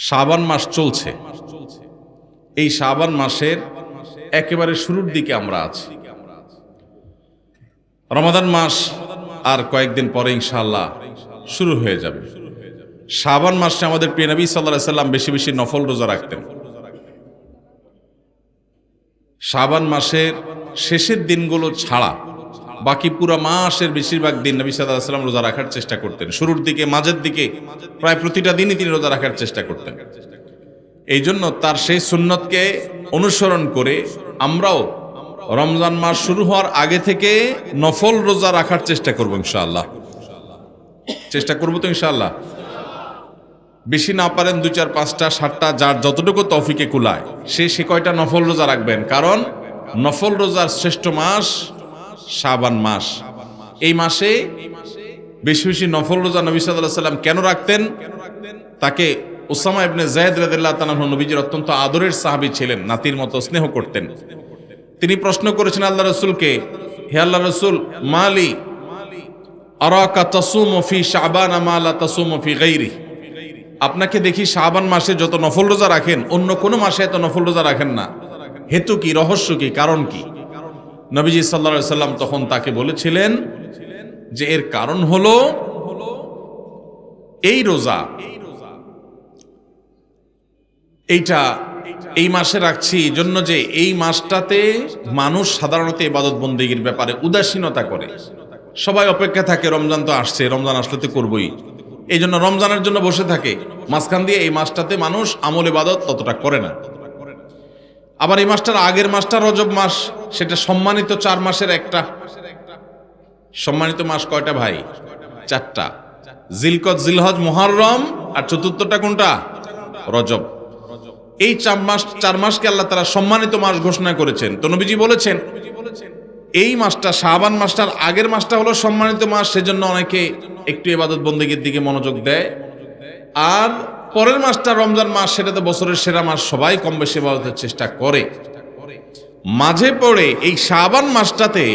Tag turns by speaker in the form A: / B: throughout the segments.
A: শাবান মাস চলছে। এই শাবান মাসের একেবারে শুরুর দিকে আমরা আছি। রমাদান মাস আর কয়েকদিন পরে ইনশাআল্লাহ শুরু হয়ে যাবে। শাবান মাসে আমাদের প্রিয় নবী সাল্লাল্লাহু আলাইহি সাল্লাম বেশি বেশি নফল রোজা রাখতেন। শাবান মাসের শেষের দিনগুলো ছাড়া বাকি পুরো মাসের বেশিরভাগ দিন নবী সাল্লাল্লাহু আলাইহি সাল্লাম রোজা রাখার চেষ্টা করতেন। শুরুর দিকে, মাঝের দিকে প্রায় প্রতিটা দিনই তিনি রোজা রাখার চেষ্টা করতেন। এই জন্য তার সেই সুন্নতকে অনুসরণ করে আমরাও রমজান মাস শুরু হওয়ার আগে থেকে নফল রোজা রাখার চেষ্টা করব ইনশাআল্লাহ। চেষ্টা করব তো ইনশাআল্লাহ। বেশি না পারেন 2, 4, 5টা 7টা, যার যতটুকু তৌফিকে কুলায় সে কয়টা নফল রোজা রাখবেন। কারণ নফল রোজার শ্রেষ্ঠ মাস শাবান মাস। এই মাসে বেশি বেশি নফল রোজা নবী সাল্লাল্লাহু আলাইহি সাল্লাম কেন রাখতেন? তাকে উসামা ইবনে যায়েদ রাদিয়াল্লাহু তাআলা নবীজির অত্যন্ত আদরের সাহাবী ছিলেন, নাতির মতো স্নেহ করতেন। তিনি প্রশ্ন করেছেন আল্লাহ রাসূলকে, হে আল্লাহ রাসূল, মালি আরাকা তাসুমু ফি শাবান মা লা তাসুমু ফি গায়রি। আপনাকে দেখি শাবান মাসে যত নফল রোজা রাখেন, অন্য কোনো মাসে এত নফল রোজা রাখেন না। হেতু কি, রহস্য কি, কারণ কি? নবীজি সাল্লাল্লাহু আলাইহি সাল্লাম তখন তাকে বলেছিলেন যে এর কারণ হলো এই রোজা, এইটা এই মাসে রাখছি জন্য যে এই মাসটাতে মানুষ সাধারণত ইবাদত বন্দেগীর ব্যাপারে উদাসীনতা করে। সবাই অপেক্ষা থাকে, রমজান তো আসছে, রমজান আসলে তো করবই, এই জন্য রমজানের জন্য বসে থাকে। মাঝখান দিয়ে এই মাসটাতে মানুষ আমল ইবাদত ততটা করে না। আবার এই মাসটার আগের মাসটা রজব মাস, সেটা সম্মানিত 4 মাসের একটা। সম্মানিত মাস কয়টা ভাই? 4টা, জিলকদ, জিলহজ, মুহররম, আর চতুর্থটা কোনটা? রজব। এই 4 মাসকে আল্লাহ তাআলা সম্মানিত মাস ঘোষণা করেছেন। তো নবীজি বলেছেন এই মাসটা, শাবান মাসটার আগের মাসটা হলো সম্মানিত মাস, সেজন্য অনেকে একটু ইবাদত বন্দেগীর দিকে মনোযোগ দেয়। আর পরের মাসটা রমজান মাস, সেটা তো বছরের সেরা মাস, সবাই কম বেশি ইবাদতের চেষ্টা করে। মাঝে পড়ে এই শাবান মাসটাতে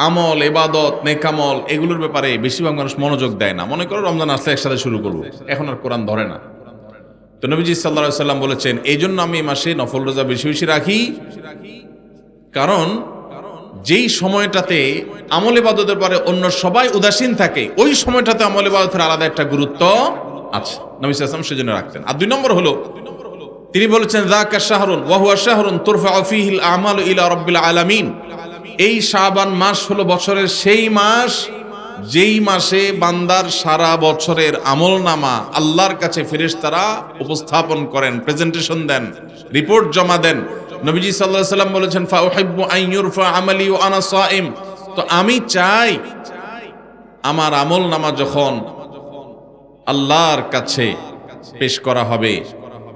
A: আমল, ইবাদত, নেকামল এগুলোর ব্যাপারে বেশিরভাগ মানুষ মনোযোগ দেয় না। মনে করো রমজান আসলে একসাথে শুরু করবো, এখন আর কোরআন ধরে না। তো নবীজি সাল্লাল্লাহু আলাইহি সাল্লাম বলেছেন এই জন্য আমি এই মাসে নফল রোজা বেশি বেশি রাখি। কারণ যেই সময়টাতে আমল ইবাদতের পরে অন্য সবাই উদাসীন থাকে, ওই সময়টাতে আমল ইবাদতের আলাদা একটা গুরুত্ব আছে। নবী সাল্লাল্লাহু আলাইহি ওয়াসাল্লাম সেজন্য রাখতেন। আর 2 নম্বর হলো তিনি বলেছেন যাকা শাহরুন ওয়া হুয়া শাহরুন তুরফাউ ফীহিল আমালু ইলা রাব্বিল আলামিন। এই শাবান মাস হলো বছরের সেই মাস যেই মাসে বান্দার সারা বছরের আমলনামা আল্লাহর কাছে ফেরেশতারা উপস্থাপন করেন, প্রেজেন্টেশন দেন, রিপোর্ট জমা দেন। নবীজি সাল্লাল্লাহু আলাইহি সাল্লাম বলেছেন ফা উহিব্বু আন ইউরফা আমালি ওয়া আনা সাইম। তো আমি চাই আমার আমলনামা যখন আল্লাহর কাছে পেশ করা হবে,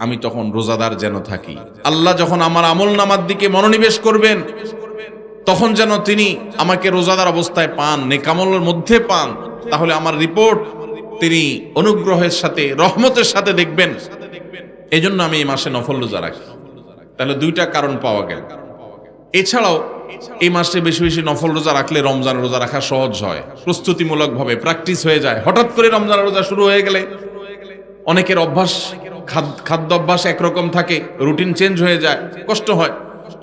A: আমি তখন রোজাদার যেন থাকি। আল্লাহ যখন আমার আমলনামার দিকে মনোনিবেশ করবেন, তখন যেন তিনি আমাকে রোজাদার অবস্থায় পান, নেকামলের মধ্যে পান। তাহলে আমার রিপোর্ট তিনি অনুগ্রহের সাথে, রহমতের সাথে দেখবেন। এই জন্য আমি এই মাসে নফল রোজা রাখি। তাহলে 2টা কারণ পাওয়া গেল। এছাড়াও এই মাসে বেশি বেশি নফল রোজা রাখলে রমজান রোজা রাখা সহজ হয়, প্রস্তুতিমূলকভাবে প্র্যাকটিস হয়ে যায়। হঠাৎ করে রমজান রোজা শুরু হয়ে গেলে অনেকের অভ্যাস, খাদ্য অভ্যাস একরকম থাকে, রুটিন চেঞ্জ হয়ে যায়, কষ্ট হয়।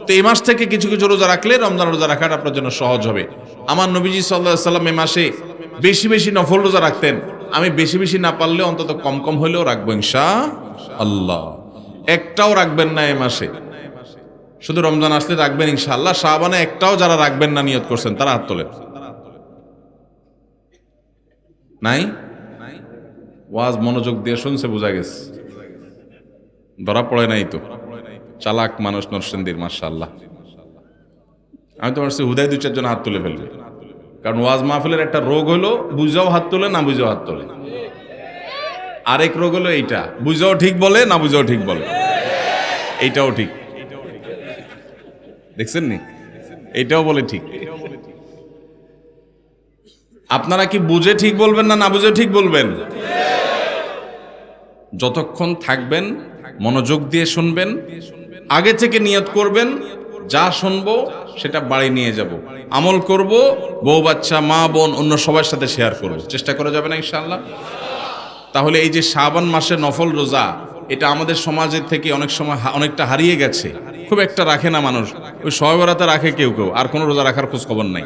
A: তো এই মাস থেকে কিছু কিছু রোজা রাখলে রমজান রোজা রাখাটা আপনার জন্য সহজ হবে। আমার নবীজি সাল্লাল্লাহু আলাইহি সাল্লাম এই মাসে বেশি বেশি নফল রোজা রাখতেন। আমি বেশি বেশি না পারলে অন্তত কম কম হলেও রাখবো ইনশাআল্লাহ। একটাও রাখবেন না এই মাসে, শুধু রমজান আসলে রাখবেন ইনশাআল্লাহ। শাবানে একটাও যারা রাখবেন না নিয়ত করছেন তারা হাত তোলেন। নাই? ওয়াজ মনোযোগ দিয়ে শুনছে, বোঝা গেছে, ধরা পড়ে নাই তো। চালাক মানুষ নরসিংদীর, মাশাআল্লাহ। আমি তো ভাবছি হুদায় 2-4 জন হাত তুলে ফেলবে, কারণ ওয়াজ মাহফিলের একটা রোগ হলো বুঝাও হাত তোলে, না বুঝাও হাত তোলে। আরেক রোগ হলো এইটা, বুঝাও ঠিক বলে, না বুঝাও ঠিক বলে। এইটাও ঠিক, দেখছেন নি? এইটাও বলে ঠিক। আপনারা কি বুঝে ঠিক বলবেন না বুঝে ঠিক বলবেন? যতক্ষণ থাকবেন মনোযোগ দিয়ে শুনবেন, আগে থেকে নিয়ত করবেন যা শুনবো সেটা বাড়ি নিয়ে যাব, আমল করব, বউ বাচ্চা, মা বোন, অন্য সবার সাথে শেয়ার করব। চেষ্টা করা যাবে না ইনশাআল্লাহ? তাহলে এই যে শাবান মাসে নফল রোজা, এটা আমাদের সমাজের থেকে অনেক সময় অনেকটা হারিয়ে গেছে। খুব একটা রাখে না মানুষ, ওই শবে বরাতে রাখে কেউ কেউ, আর কোনো রোজা রাখার খোঁজ খবর নাই।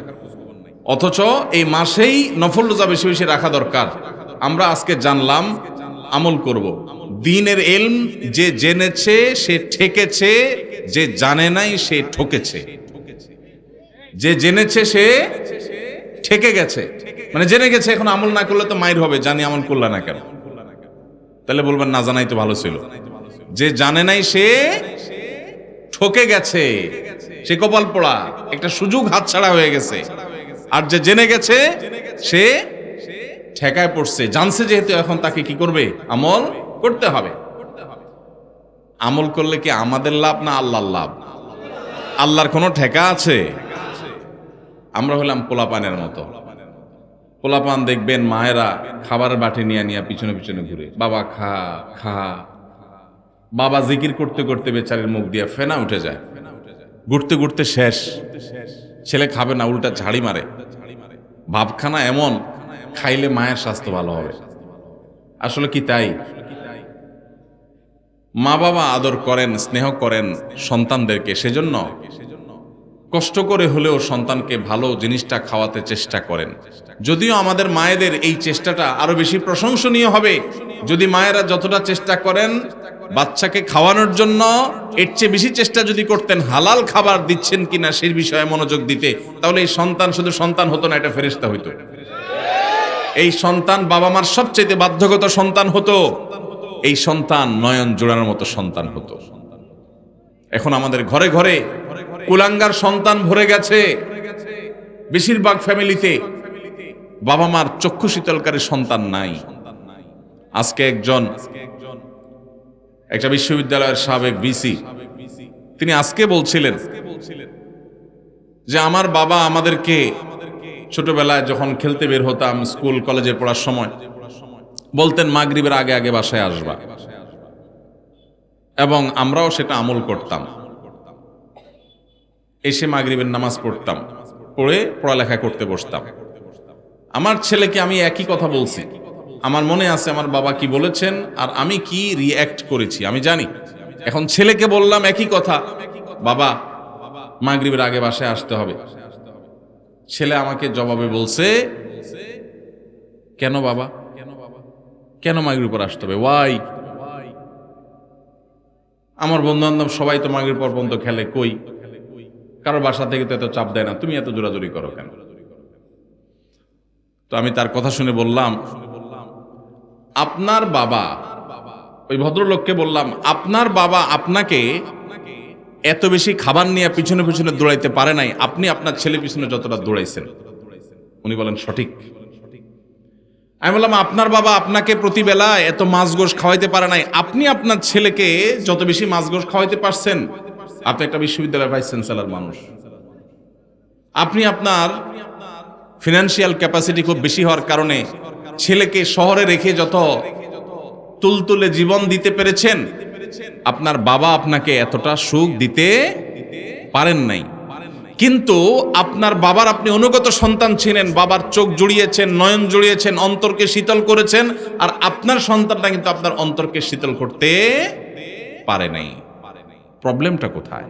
A: অথচ এই মাসেই নফল রোজা বেশি বেশি রাখা দরকার। আমরা আজকে জানলাম, আমল করব। দ্বীনের ইলম যে জেনেছে সে ঠেকেছে, যে জানে নাই সে ঠকেছে। যে জেনেছে সে ঠেকে গেছে, মানে জেনে গেছে, এখন আমল না করলে তো মাইর হবে, জানি আমল করলা না কেন? তাহলে বলবেন না জানাই তো ভালো ছিল। যে জানে নাই সে ঠকে গেছে, সে কপাল পোড়া, একটা সুযোগ হাতছাড়া হয়ে গেছে। আর যে জেনে গেছে সে ঠেকায় পড়ছে, জানছে যেহেতু, এখন তাকে কি করবে? আমল করতে হবে। আমল করলে কি আমাদের লাভ না আল্লাহর লাভ? আল্লাহর কোনো ঠেকা আছে? আমরা হলাম পোলাপানের মতো। পোলাপান দেখবেন মায়েরা খাবারের বাটি নিয়ে নিয়ে পিছনে পিছনে ঘুরে, বাবা খা খা। বাবা জিকির করতে করতে বেচারির মুখ দিয়ে ফেনা উঠে যায়, ঘুরতে ঘুরতে শেষ। ছেলে খাবে না, উল্টা ঝাড়ি মারে। ভাবখানা এমন, খাইলে মায়ের স্বাস্থ্য ভালো হবে। আসলে কি তাই? মা বাবা আদর করেন, স্নেহ করেন সন্তানদেরকে, সেজন্য কষ্ট করে হলেও সন্তানকে ভালো জিনিসটা খাওয়াতে চেষ্টা করেন। যদিও আমাদের মায়েদের এই চেষ্টাটা আরো বেশি প্রশংসনীয় হবে যদি মায়েরা যতটা চেষ্টা করেন বাচ্চাকে খাওয়ানোর জন্য, এর চেয়ে বেশি চেষ্টা যদি করতেন হালাল খাবার দিচ্ছেন কিনা সেই বিষয়ে মনোযোগ দিতে, তাহলে এই সন্তান শুধু সন্তান হতো না, এটা ফেরেশতা হইতো। এই সন্তান বাবা মার সবচেয়ে বাধ্যগত সন্তান হতো। এই সন্তান নয়ন জোড়ানোর মতো সন্তান হতো। এখন আমাদের ঘরে ঘরে কুলাঙ্গার সন্তান ভরে গেছে। বেশিরভাগ ফ্যামিলিতে বাবা মার চক্ষু শীতলকারী সন্তান নাই। আজকে একটা বিশ্ববিদ্যালয়ের সাবেক ভিসি, তিনি আজকে বলছিলেন যে আমার বাবা আমাদেরকে ছোটবেলায় যখন খেলতে বের হতাম, স্কুল কলেজে পড়ার সময় বলতেন মাগরিবের আগে আগে বাসায় আসবা, এবং আমরাও সেটা আমল করতাম। এসে মাগরিবের নামাজ পড়তাম, পড়ে পড়ালেখা করতে বসতাম। আমার ছেলেকে আমি একই কথা বলছি, আমার মনে আছে আমার বাবা কি বলেছেন আর আমি কি রিঅ্যাক্ট করেছি আমি জানি। এখন ছেলেকে বললাম একই কথা, বাবা মাগরিবের আগে বাসায় আসতে হবে। ছেলে আমাকে জবাবে বলছে, কেন বাবা, কেন মাগরিব পর আসতে হবে? ওয়াই? আমার বন্ধু বান্ধব সবাই তো মাগরিব পর পর্যন্ত খেলে, কই কারো বাসা থেকে তো এত চাপ দেয় না, তুমি এত জোরাজুরি করো কেন? তো আমি তার কথা শুনে বললাম, আপনার বাবা, ওই ভদ্রলোককে বললাম, আপনার বাবা আপনাকে এত বেশি খাবার নিয়ে পিছনে পিছনে দৌড়াইতে পারে নাই, আপনি আপনার ছেলে পিছনে যতটা দৌড়াইছেন। উনি বলেন সঠিক। আমি বললাম, আপনার বাবা আপনাকে প্রতিবেলা এত মাছ গোশ খাওয়াইতে পারে নাই, আপনি আপনার ছেলেকে যত বেশি মাছ গোশ খাওয়াইতে পারছেন। আপনি একটা বিশ্ববিদ্যালয়ের ভাইস চ্যান্সেলর মানুষ, আপনি আপনার ফিনান্সিয়াল ক্যাপাসিটি খুব বেশি হওয়ার কারণে ছেলেকে শহরে রেখে যত তুলতুলে জীবন দিতে পেরেছেন, আপনার বাবা আপনাকে এতটা সুখ দিতে পারেন নাই। কিন্তু আপনার বাবার আপনি অনুগত সন্তান ছিলেন, বাবার চোখ জুড়িয়েছেন, নয়ন জুড়িয়েছেন, অন্তরকে শীতল করেছেন, আর আপনার সন্তানটা কিন্তু আপনার অন্তরকে শীতল করতে পারে নাই। প্রবলেমটা কোথায়?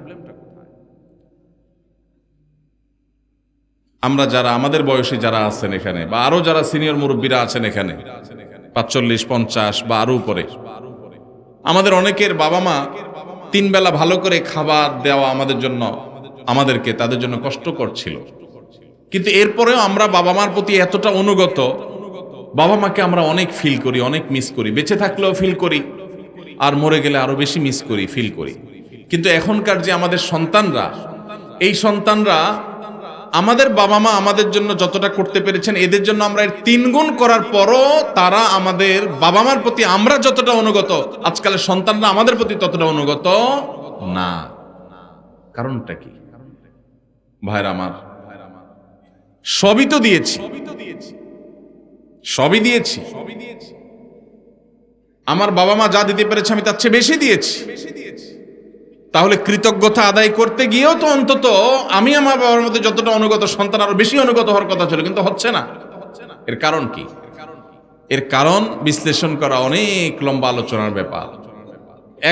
A: আমরা যারা আমাদের বয়সী যারা আছেন এখানে, বা আরো যারা সিনিয়র মুরব্বীরা আছেন এখানে 45, 50 বা আরো উপরে, আমাদের অনেকের বাবা মা 3 বেলা ভালো করে খাবার দেওয়া আমাদেরকে তাদের জন্য কষ্টকর ছিল। কিন্তু এরপরেও আমরা বাবা মার প্রতি এতটা অনুগত, বাবা মাকে আমরা অনেক ফিল করি, অনেক মিস করি। বেঁচে থাকলেও ফিল করি, আর মরে গেলে আরো বেশি মিস করি, ফিল করি। কিন্তু এখনকার যে আমাদের সন্তানরা, এই সন্তানরা আমাদের বাবা মা আমাদের জন্য যতটা করতে পেরেছেন, এদের জন্য আমরা এর 3 গুণ করার পরও তারা আমাদের বাবা মার প্রতি আমরা যতটা অনুগত, আজকালের সন্তানরা আমাদের প্রতি ততটা অনুগত না। কারণটা কি ভাইরা আমার? সবই তো দিয়েছি, সবই দিয়েছি। আমার বাবা মা যা দিতে পেরেছে আমি তার চেয়ে বেশি দিয়েছি। তাহলে কৃতজ্ঞতা আদায় করতে গিয়েও তো অন্তত আমি আমার বাবার মধ্যে যতটা অনুগত, সন্তান আরো বেশি অনুগত হওয়ার কথা ছিল, কিন্তু হচ্ছে না। এর কারণ কি? এর কারণ বিশ্লেষণ করা অনেক লম্বা আলোচনার ব্যাপার,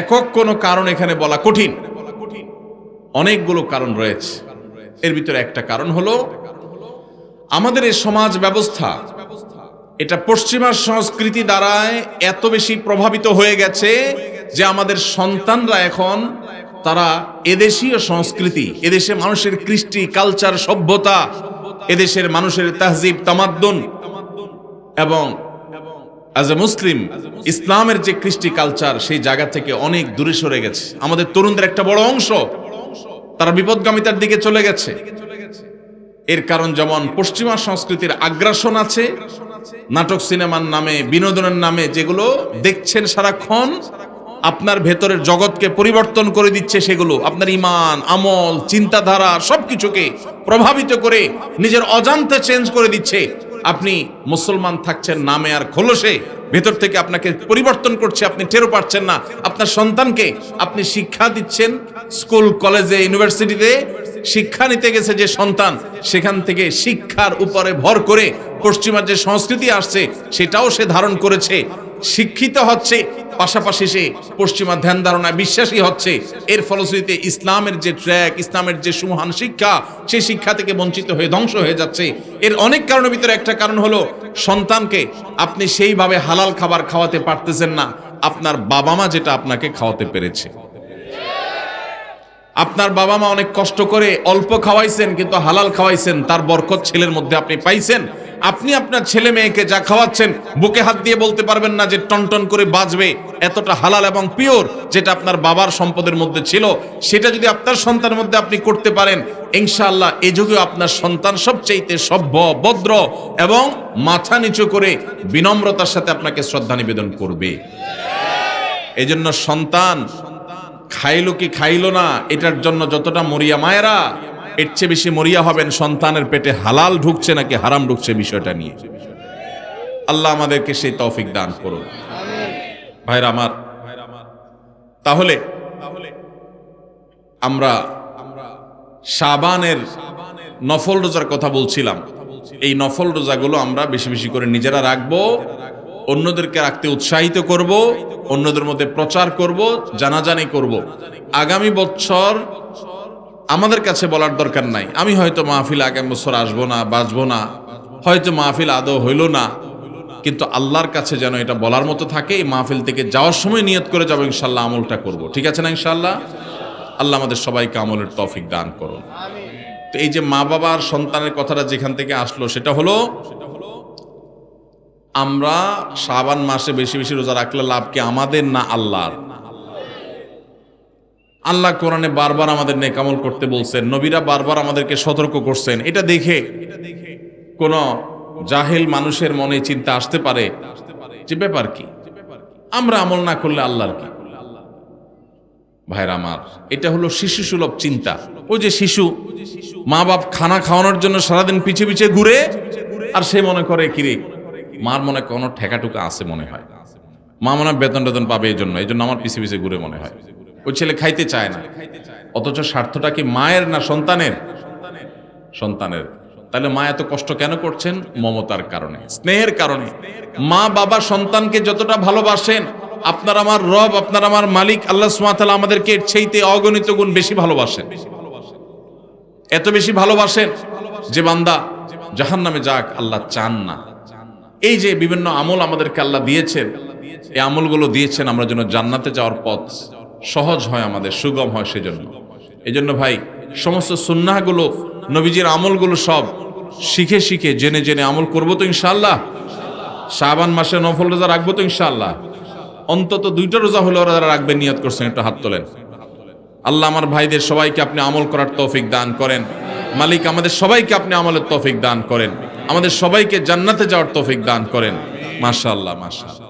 A: একক কোনো কারণ এখানে বলা কঠিন, অনেকগুলো কারণ রয়েছে। এর ভিতরে একটা কারণ হলো আমাদের এই সমাজ ব্যবস্থা, এটা পশ্চিমা সংস্কৃতি দ্বারায় এত বেশি প্রভাবিত হয়ে গেছে যে আমাদের সন্তানরা এখন তারা এদেশীয় সংস্কৃতি, এদেশে মানুষের কৃষ্টি, কালচার, সভ্যতা, এদেশের মানুষের তাহজিব, তামাদ্দুন এবং অ্যাজ এ মুসলিম ইসলামের যে কৃষ্টি কালচার, সেই জায়গা থেকে অনেক দূরে সরে গেছে। আমাদের তরুণদের একটা বড় অংশ তারা বিপদগামিতার দিকে চলে গেছে। এর কারণ যেমন পশ্চিমা সংস্কৃতির আগ্রাসন আছে, নাটক সিনেমার নামে, বিনোদনের নামে যেগুলো দেখছেন সারাক্ষণ, আপনার ভেতরের জগৎকে পরিবর্তন করে দিচ্ছে। সেগুলো আপনার ঈমান, আমল, চিন্তাধারা সবকিছুকে প্রভাবিত করে নিজের অজান্তে চেঞ্জ করে দিচ্ছে। আপনি মুসলমান থাকছেন নামে আর খোলসে, ভেতর থেকে আপনাকে পরিবর্তন করছে, আপনি টেরও পাচ্ছেন না। আপনার সন্তানকে আপনি শিক্ষা দিচ্ছেন, স্কুল, কলেজে, ইউনিভার্সিটিতে শিক্ষা নিতে গেছে যে সন্তান, সেখান থেকে শিক্ষার উপরে ভর করে পশ্চিমা যে সংস্কৃতি আসছে সেটাও সে ধারণ করেছে, শিক্ষিত হচ্ছে, পাশাপাশি সে পশ্চিমা ধ্যান ধারণায় বিশ্বাসী হচ্ছে। এর ফলশ্রুতিতে ইসলামের যে ট্র্যাক, ইসলামের যে সুমহান শিক্ষা, সেই শিক্ষা থেকে বঞ্চিত হয়ে ধ্বংস হয়ে যাচ্ছে। এর অনেক কারণের ভিতরে একটা কারণ হলো সন্তানকে আপনি সেইভাবে হালাল খাবার খাওয়াতে পারতেছেন না আপনার বাবা মা যেটা আপনাকে খাওয়াতে পেরেছে। আপনার বাবা মা অনেক কষ্ট করে অল্প খাওয়াইছেন, কিন্তু হালাল খাওয়াইছেন, তার বরকত ছেলের মধ্যে আপনি পাইছেন। আপনি আপনার ছেলে মেয়েকে যা খাওয়াচ্ছেন বুকে হাত দিয়ে বলতে পারবেন না যে টনটন করে বাজবে, এতটা হালাল এবং পিওর যেটা আপনার বাবার সম্পদের মধ্যে ছিল, সেটা যদি আপনার সন্তানের মধ্যে আপনি করতে পারেন, ইনশাআল্লাহ এই যুগে আপনার সন্তান সবচাইতে সভ্য, ভদ্র এবং মাথা নিচু করে বিনম্রতার সাথে আপনাকে শ্রদ্ধা নিবেদন করবে। এজন্য সন্তান খাইলো কি খাইলো না এটার জন্য যতটা মরিয়া মায়েরা, এর চেয়ে বেশি মরিয়া হবেন সন্তানের পেটে হালাল ঢুকছে নাকি হারাম ঢুকছে বিষয়টা নিয়ে। আল্লাহ আমাদেরকে সেই তৌফিক দান করুন। ভাইরা আমার, তাহলে আমরা শাবানের নফল রোজার কথা বলছিলাম। এই নফল রোজাগুলো আমরা বেশি বেশি করে নিজেরা রাখবো, অন্যদেরকে রাখতে উৎসাহিত করব, অন্যদের মধ্যে প্রচার করব, জানাজানি করব। আগামী বছর আমাদের কাছে বলার দরকার নাই, আমি হয়তো মাহফিল আগামী বছর আসবো না, বাঁচবো না, হয়তো মাহফিল আদৌ হইল না, কিন্তু আল্লাহর কাছে যেন এটা বলার মতো থাকে। এই মাহফিল থেকে যাওয়ার সময় নিয়ত করে যাবো ইনশাল্লাহ আমলটা করব। ঠিক আছে না ইনশাল্লাহ? আল্লাহ আমাদের সবাইকে আমলের তৌফিক দান করুন। তো এই যে মা বাবার সন্তানের কথাটা যেখান থেকে আসলো, সেটা হলো আমরা শাবান মাসে বেশি বেশি রোজা রাখলে লাভ কি আমাদের না আল্লাহর? আল্লাহ কোরআনে বারবার আমাদের নেক আমল করতে বলছেন, নবীরা বারবার আমাদেরকে সতর্ক করছেন। এটা দেখে কোন জাহেল মানুষের মনে চিন্তা আসতে পারে যে ব্যাপার কি, আমরা আমল না করলে আল্লাহর কি? ভাইরা আমার, এটা হলো শিশু সুলভ চিন্তা। ওই যে শিশু, মা বাপ খানা খাওয়ানোর জন্য সারাদিন পিছে পিছে ঘুরে, আর সে মনে করে কিরে মার মনে কোনো ঠেকাটুকা আছে মনে হয়, মা মনে হয় বেতন টেতন পাবে, এই জন্য আমার পিছে পিছে ঘুরে মনে হয়। ওই ছেলে খাইতে চায় না, অথচ স্বার্থটা কি মায়ের না সন্তানের? সন্তানের। তাহলে মা এত কষ্ট কেন করছেন? মমতার কারণে, স্নেহের কারণে। মা বাবা সন্তানকে যতটা ভালোবাসেন, আপনার আমার রব, আপনার আমার মালিক আল্লাহ সুবহানাহু ওয়া তাআলা আমাদেরকে এর চাইতে অগণিত গুণ বেশি ভালোবাসেন। এত বেশি ভালোবাসেন যে বান্দা জাহান্নামে যাক আল্লাহ চান না। এই যে বিভিন্ন আমল আমাদেরকে আল্লাহ দিয়েছেন, এই আমলগুলো দিয়েছেন আমরা যেন জান্নাতে যাওয়ার পথ সহজ হয়, আমাদের সুগম হয়। সেজন্য এই জন্য ভাই, সমস্ত সুন্নাহগুলো, নবীজির আমলগুলো সব শিখে শিখে জেনে জেনে আমল করবো তো ইনশাআল্লাহ। শাবান মাসে নফল রোজা রাখবো তো ইনশাআল্লাহ। অন্তত 2টা রোজা হলে ওরা রাখবে, নিয়ত করছেন, একটু হাত তোলেন। আল্লাহ আমার ভাইদের সবাইকে আপনি আমল করার তৌফিক দান করেন। মালিক আমাদের সবাইকে আপনি আমলের তৌফিক দান করেন, আমাদের সবাইকে জান্নাতে যাওয়ার তৌফিক দান করেন। মাশাআল্লাহ, মাশাআল্লাহ।